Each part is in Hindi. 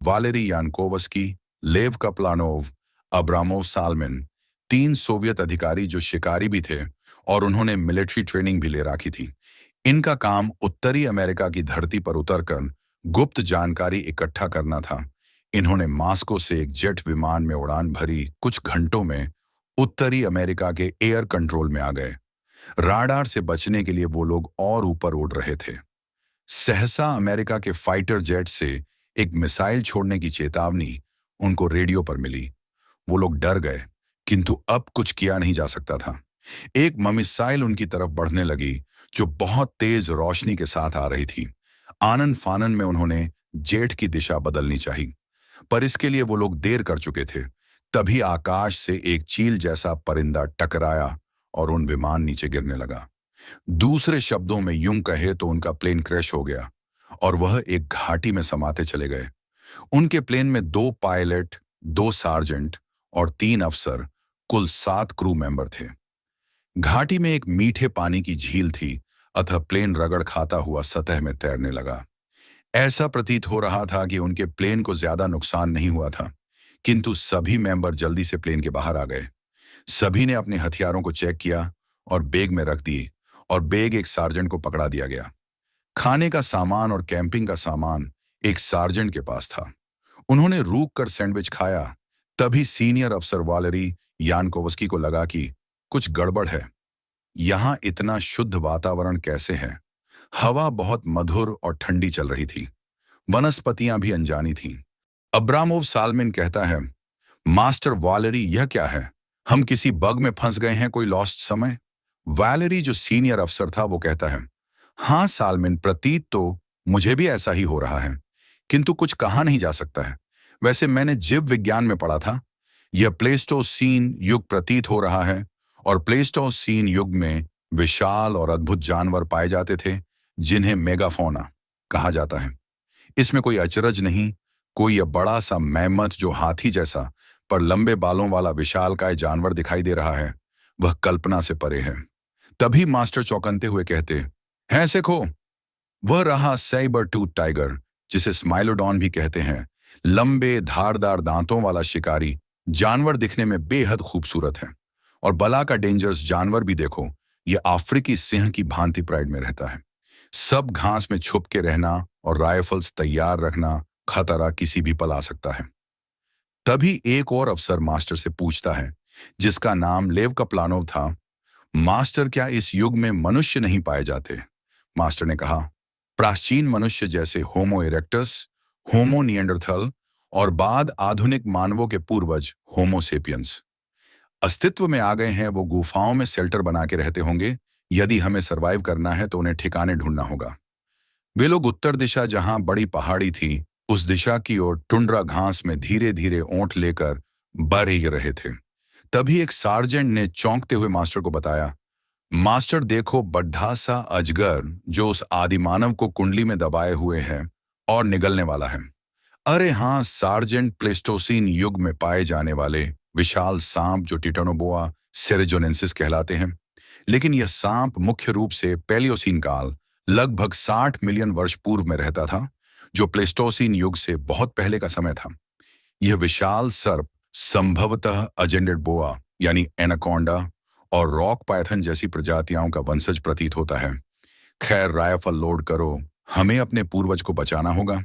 वालेरी यानकोवस्की, लेव कप्लानोव, अब्रामोव साल्मिन, 3 सोवियत अधिकारी जो शिकारी भी थे और उन्होंने मिलिट्री ट्रेनिंग भी ले रखी थी। इनका काम उत्तरी अमेरिका की धरती पर उतरकर गुप्त जानकारी इकट्ठा करना था। इन्होंने मास्को से एक जेट विमान में उड़ान भरी, कुछ घंटों में उत्तरी अमेरिका के एयर कंट्रोल में आ गए। राडार से बचने के लिए वो लोग और ऊपर उड़ रहे थे। सहसा अमेरिका के फाइटर जेट से एक मिसाइल छोड़ने की चेतावनी उनको रेडियो पर मिली। वो लोग डर गए, किंतु अब कुछ किया नहीं जा सकता था। एक मिसाइल उनकी तरफ बढ़ने लगी जो बहुत तेज रोशनी के साथ आ रही थी। आनन फानन में उन्होंने जेट की दिशा बदलनी चाहिए, पर इसके लिए वो लोग देर कर चुके थे। तभी आकाश से एक चील जैसा परिंदा टकराया और उन विमान नीचे गिरने लगा। दूसरे शब्दों में यूं कहे तो उनका प्लेन क्रैश हो गया और वह एक घाटी में समाते चले गए। उनके प्लेन में 2 पायलट, 2 सार्जेंट और 3 अफसर, कुल 7 क्रू मेंबर थे। घाटी में एक मीठे पानी की झील थी, अतः प्लेन रगड़ खाता हुआ सतह में तैरने लगा। ऐसा प्रतीत हो रहा था कि उनके प्लेन को ज्यादा नुकसान नहीं हुआ था, किंतु सभी मेंबर जल्दी से प्लेन के बाहर आ गए। सभी ने अपने हथियारों को चेक किया और बैग में रख दिए, और बैग एक सार्जेंट को पकड़ा दिया गया। खाने का सामान और कैंपिंग का सामान एक सार्जेंट के पास था। उन्होंने रूक कर सैंडविच खाया। तभी सीनियर अफसर वालेरी यानकोवस्की को लगा कि कुछ गड़बड़ है। यहाँ इतना शुद्ध वातावरण कैसे है? हवा बहुत मधुर और ठंडी चल रही थी। वनस्पतियां भी अनजानी थीं। अब्रामोव साल्मिन कहता है, मास्टर वालेरी, यह क्या है? हम किसी बग में फंस गए हैं, कोई लॉस्ट समय? वालेरी जो सीनियर अफसर था वो कहता है, हाँ साल्मिन, प्रतीत तो मुझे भी ऐसा ही हो रहा है, किंतु कुछ कहा नहीं जा सकता है। वैसे मैंने जीव विज्ञान में पढ़ा था, यह प्लेस्टोसीन युग प्रतीत हो रहा है, और प्लेस्टोसीन युग में विशाल और अद्भुत जानवर पाए जाते थे जिन्हें मेगाफोना कहा जाता है। इसमें कोई अचरज नहीं। कोई यह बड़ा सा मैमथ जो हाथी जैसा पर लंबे बालों वाला विशालकाय जानवर दिखाई दे रहा है, वह कल्पना से परे है। तभी मास्टर चौंकते हुए कहते हैं, देखो, वह रहा सैबर टूथ टाइगर, जिसे स्माइलोडॉन भी कहते हैं। लंबे धारदार दांतों वाला शिकारी जानवर दिखने में बेहद खूबसूरत है। और बला का डेंजरस जानवर भी देखो, यह अफ्रीकी सिंह की भांति प्राइड में रहता है। सब घास में छुप के रहना और राइफल्स तैयार रखना, खतरा किसी भी पल आ सकता है। तभी एक और अफसर मास्टर से पूछता है, जिसका नाम लेव कप्लानोव था, मास्टर, क्या इस युग में मनुष्य नहीं पाए जाते? मास्टर ने कहा, प्राचीन मनुष्य जैसे होमो इरेक्टस, होमो निएंडरथल और बाद आधुनिक मानवों के पूर्वज होमो सेपियंस अस्तित्व में आ गए हैं। वो गुफाओं में शेल्टर बना के रहते होंगे। यदि हमें सरवाइव करना है तो उन्हें ठिकाने ढूंढना होगा। वे लोग उत्तर दिशा, जहां बड़ी पहाड़ी थी, उस दिशा की ओर टुंड्रा घास में धीरे धीरे ओंठ लेकर बढ़ ही रहे थे। तभी एक सार्जेंट ने चौंकते हुए मास्टर को बताया, मास्टर देखो, बड्ढा सा अजगर जो उस आदिमानव को कुंडली में दबाए हुए है और निगलने वाला है। अरे हाँ, सार्जेंट, प्लेस्टोसीन युग में पाए जाने वाले विशाल सांप जो टिटानोबोआ सेरेजोनेंसिस कहलाते हैं। लेकिन यह सांप मुख्य रूप से पैलियोसीन काल, लगभग 60 मिलियन वर्ष पूर्व में रहता था, जो प्लेस्टोसीन युग से बहुत पहले का समय था। यह विशाल सर्प संभवतः अजेंडेड बोआ यानी एनाकोंडा और रॉक पायथन जैसी प्रजातियों का वंशज प्रतीत होता है। खैर, राइफल लोड करो, हमें अपने पूर्वज को बचाना होगा।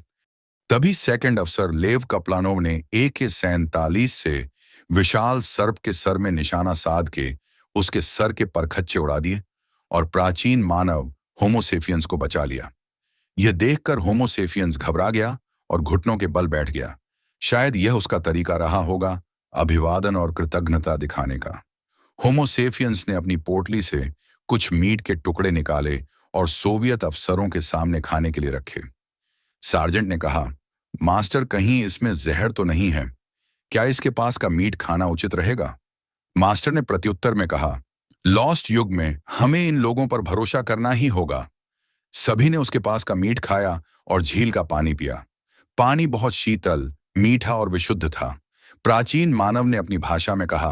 तभी सेकंड अफसर लेव कप्लानोव ने AK-47 से विशाल सर्प के सर में निशाना साध के उसके सर के परखच्चे उड़ा दिए और प्राचीन मानव होमोसेपियंस को बचा लिया। यह देखकर होमोसेपियंस घबरा गया और घुटनों के बल बैठ गया। शायद यह उसका तरीका रहा होगा अभिवादन और कृतज्ञता दिखाने का। होमोसेपियंस ने अपनी पोटली से कुछ मीट के टुकड़े निकाले और सोवियत अफसरों के सामने खाने के लिए रखे। सार्जेंट ने कहा, मास्टर, कहीं इसमें जहर तो नहीं है? क्या इसके पास का मीट खाना उचित रहेगा? मास्टर ने प्रत्युत्तर में कहा, लॉस्ट युग में हमें इन लोगों पर भरोसा करना ही होगा। सभी ने उसके पास का मीट खाया और झील का पानी पिया। पानी बहुत शीतल, मीठा और विशुद्ध था। प्राचीन मानव ने अपनी भाषा में कहा,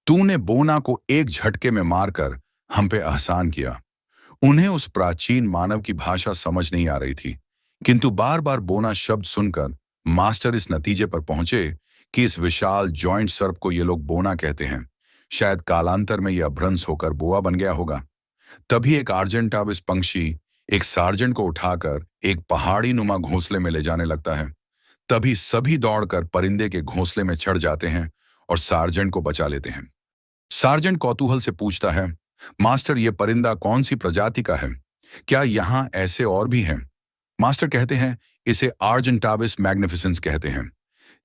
तूने बोना को एक झटके में मारकर हम पे एहसान किया। उन्हें उस प्राचीन मानव की भाषा समझ नहीं आ रही थी, किंतु बार बार बोना शब्द सुनकर मास्टर इस नतीजे पर पहुंचे कि इस विशाल जॉइंट सर्प को ये लोग बोना कहते हैं। शायद कालांतर में यह अभ्रंश होकर बोआ बन गया होगा। तभी एक आर्जेंटाविस पंक्षी एक सार्जेंट को उठाकर एक पहाड़ी नुमा घोंसले में ले जाने लगता है। तभी सभी दौड़कर परिंदे के घोंसले में चढ़ जाते हैं और सार्जेंट को बचा लेते हैं। सार्जेंट कौतूहल से पूछता है, मास्टर, ये परिंदा कौन सी प्रजाति का है? क्या यहाँ ऐसे और भी हैं? मास्टर कहते हैं, इसे आर्जेंटाविस मैग्निफिसेंस कहते हैं।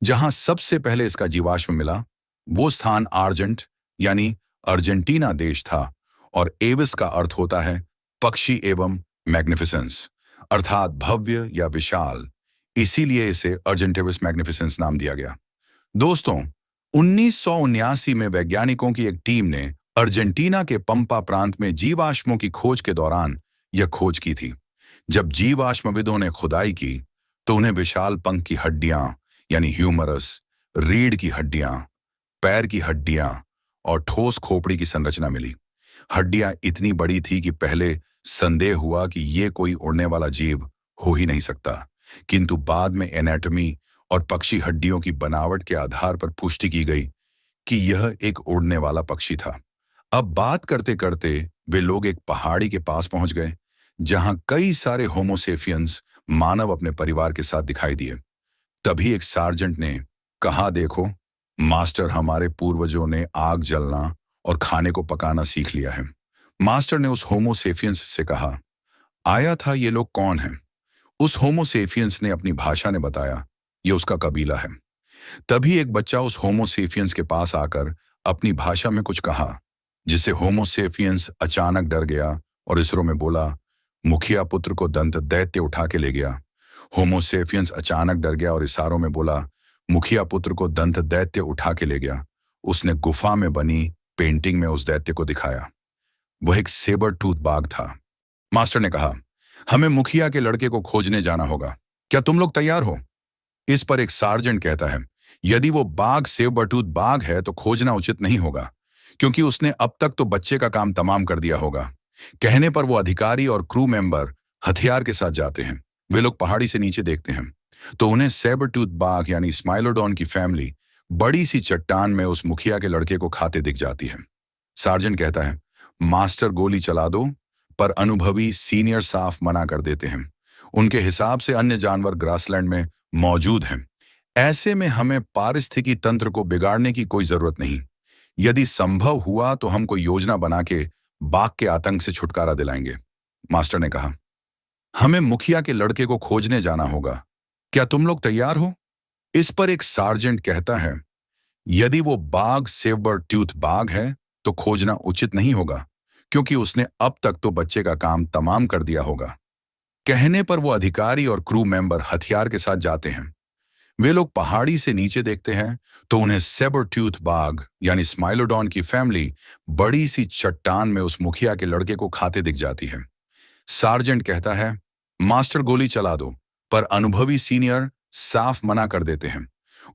जहां सबसे पहले इसका जीवाश्म मिला वो स्थान आर्जेंट यानी अर्जेंटीना देश था, और एविस का अर्थ होता है पक्षी एवं मैग्निफिसेंस अर्थात भव्य या विशाल। इसीलिए इसे अर्जेंटेविस मैग्निफिसेंस नाम दिया गया। दोस्तों, 1979 में वैज्ञानिकों की एक टीम ने अर्जेंटीना के पंपा प्रांत में जीवाश्मों की खोज के दौरान यह खोज की थी। जब जीवाश्मविदों ने खुदाई की तो उन्हें विशाल पंख की हड्डियां यानी ह्यूमरस, रीढ़ की हड्डियां, पैर की हड्डियां और ठोस खोपड़ी की संरचना मिली। हड्डियां इतनी बड़ी थी कि पहले संदेह हुआ कि ये कोई उड़ने वाला जीव हो ही नहीं सकता, किंतु बाद में एनाटॉमी और पक्षी हड्डियों की बनावट के आधार पर पुष्टि की गई कि यह एक उड़ने वाला पक्षी था। अब बात करते करते वे लोग एक पहाड़ी के पास पहुंच गए जहां कई सारे होमोसेपियंस मानव अपने परिवार के साथ दिखाई दिए। तभी एक सार्जेंट ने कहा, देखो मास्टर, हमारे पूर्वजों ने आग जलना और खाने को पकाना सीख लिया है। मास्टर ने उस होमोसेपियंस से कहा, आया था ये लोग कौन हैं? उस होमोसेपियंस ने अपनी भाषा ने बताया, ये उसका कबीला है। तभी एक बच्चा उस होमोसेपियंस के पास आकर अपनी भाषा में कुछ कहा, जिससे होमोसेपियंस अचानक डर गया और इसरो में बोला, मुखिया पुत्र को दंत दैत्य उठा के ले गया। होमोसेपियंस अचानक डर गया और इशारों में बोला, मुखिया पुत्र को दंत दैत्य उठा के ले गया। उसने गुफा में बनी पेंटिंग में उस दैत्य को दिखाया। वह एक सेबर टूथ बाघ था। मास्टर ने कहा, हमें मुखिया के लड़के को खोजने जाना होगा, क्या तुम लोग तैयार हो? इस पर एक सार्जेंट कहता है, यदि वो बाघ सेबर टूथ बाघ है तो खोजना उचित नहीं होगा, क्योंकि उसने अब तक तो बच्चे का काम तमाम कर दिया होगा। कहने पर वो अधिकारी और क्रू मेंबर हथियार के साथ जाते हैं। वे लोग पहाड़ी से नीचे देखते हैं तो उन्हें सेबर टूथ बाघ यानी स्माइलोडॉन की फैमिली बड़ी सी चट्टान में उस मुखिया के लड़के को खाते दिख जाती है। सार्जेंट कहता है, मास्टर गोली चला दो, पर अनुभवी सीनियर साफ मना कर देते हैं। उनके हिसाब से अन्य जानवर ग्रासलैंड में मौजूद हैं। ऐसे में हमें पारिस्थितिकी तंत्र को बिगाड़ने की कोई जरूरत नहीं। यदि संभव हुआ तो हम कोई योजना बना के बाघ के आतंक से छुटकारा दिलाएंगे। मास्टर ने कहा, हमें मुखिया के लड़के को खोजने जाना होगा, क्या तुम लोग तैयार हो? इस पर एक सार्जेंट कहता है, यदि वो बाघ सेबर टूथ बाघ है तो खोजना उचित नहीं होगा, क्योंकि उसने अब तक तो बच्चे का काम तमाम कर दिया होगा। कहने पर वो अधिकारी और क्रू मेंबर हथियार के साथ जाते हैं। वे लोग पहाड़ी से नीचे देखते हैं तो उन्हें सेबर टूथ बाघ यानी स्माइलोडॉन की फैमिली बड़ी सी चट्टान में उस मुखिया के लड़के को खाते दिख जाती है। सार्जेंट कहता है, मास्टर गोली चला दो, पर अनुभवी सीनियर साफ मना कर देते हैं।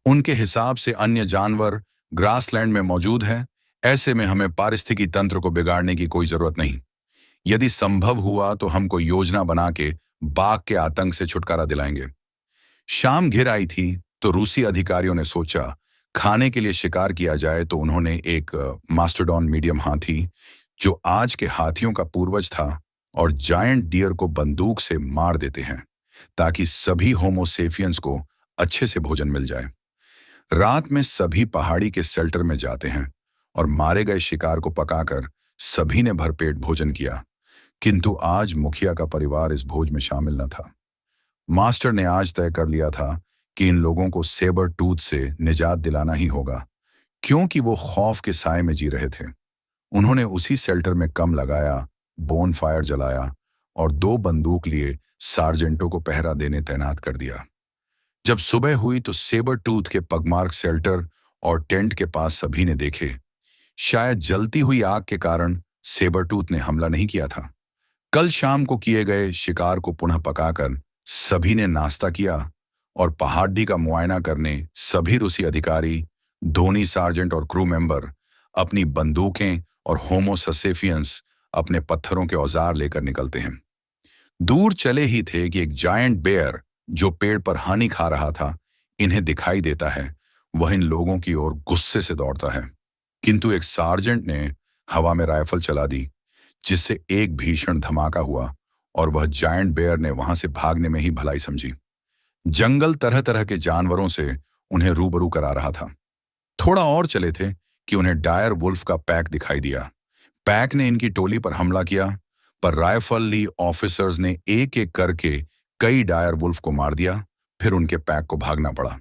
उनके हिसाब से अन्य जानवर ग्रासलैंड में मौजूद हैं। ऐसे में हमें पारिस्थितिकी तंत्र को बिगाड़ने की कोई जरूरत नहीं। यदि संभव हुआ तो हम कोई योजना बना के बाघ के आतंक से छुटकारा दिलाएंगे। शाम घिर आई थी तो रूसी अधिकारियों ने सोचा खाने के लिए शिकार किया जाए, तो उन्होंने एक मास्टरडॉन मीडियम हाथी, जो आज के हाथियों का पूर्वज था, और जायंट डियर को बंदूक से मार देते हैं ताकि सभी होमोसेपियंस को अच्छे से भोजन मिल जाए। रात में सभी पहाड़ी के शेल्टर में जाते हैं और मारे गए शिकार को पकाकर सभी ने भरपेट भोजन किया, किंतु आज मुखिया का परिवार इस भोज में शामिल न था। मास्टर ने आज तय कर लिया था कि इन लोगों को सेबर टूथ से निजात दिलाना ही होगा, क्योंकि वो खौफ के साए में जी रहे थे। उन्होंने उसी शेल्टर में कम लगाया, बोन फायर जलाया और 2 बंदूक लिए सार्जेंटों को पहरा देने तैनात कर दिया। जब सुबह हुई तो सेबर टूथ के पगमार्क शेल्टर और टेंट के पास सभी ने देखे। शायद जलती हुई आग के कारण सेबर टूथ ने हमला नहीं किया था। कल शाम को किए गए शिकार को पुनः पकाकर सभी ने नाश्ता किया और पहाड़ी का मुआयना करने सभी रूसी अधिकारी, धोनी सार्जेंट और क्रू मेंबर अपनी बंदूकें और होमोसेपियंस अपने पत्थरों के औजार लेकर निकलते हैं। दूर चले ही थे कि एक जायंट बेयर जो पेड़ पर हानि खा रहा था इन्हें दिखाई देता है, वह इन लोगों की ओर गुस्से से दौड़ता है। किंतु एक सार्जेंट ने हवा में राइफल चला दी, जिससे एक भीषण धमाका हुआ और वह जायंट बेयर ने वहां से भागने में ही भलाई समझी। जंगल तरह तरह के जानवरों से उन्हें रूबरू करा रहा था। थोड़ा और चले थे कि उन्हें डायर वुल्फ का पैक दिखाई दिया। पैक ने इनकी टोली पर हमला किया, पर राइफल ली ऑफिसर्स ने एक एक करके कई डायर वुल्फ को मार दिया। फिर उनके पैक को भागना पड़ा।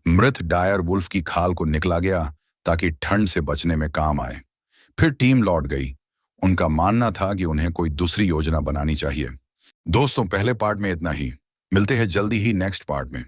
मृत डायर वुल्फ की खाल को निकला गया ताकि ठंड से बचने में काम आए। फिर टीम लौट गई। उनका मानना था कि उन्हें कोई दूसरी योजना बनानी चाहिए। दोस्तों, पहले पार्ट में इतना ही। मिलते हैं जल्दी ही नेक्स्ट पार्ट में।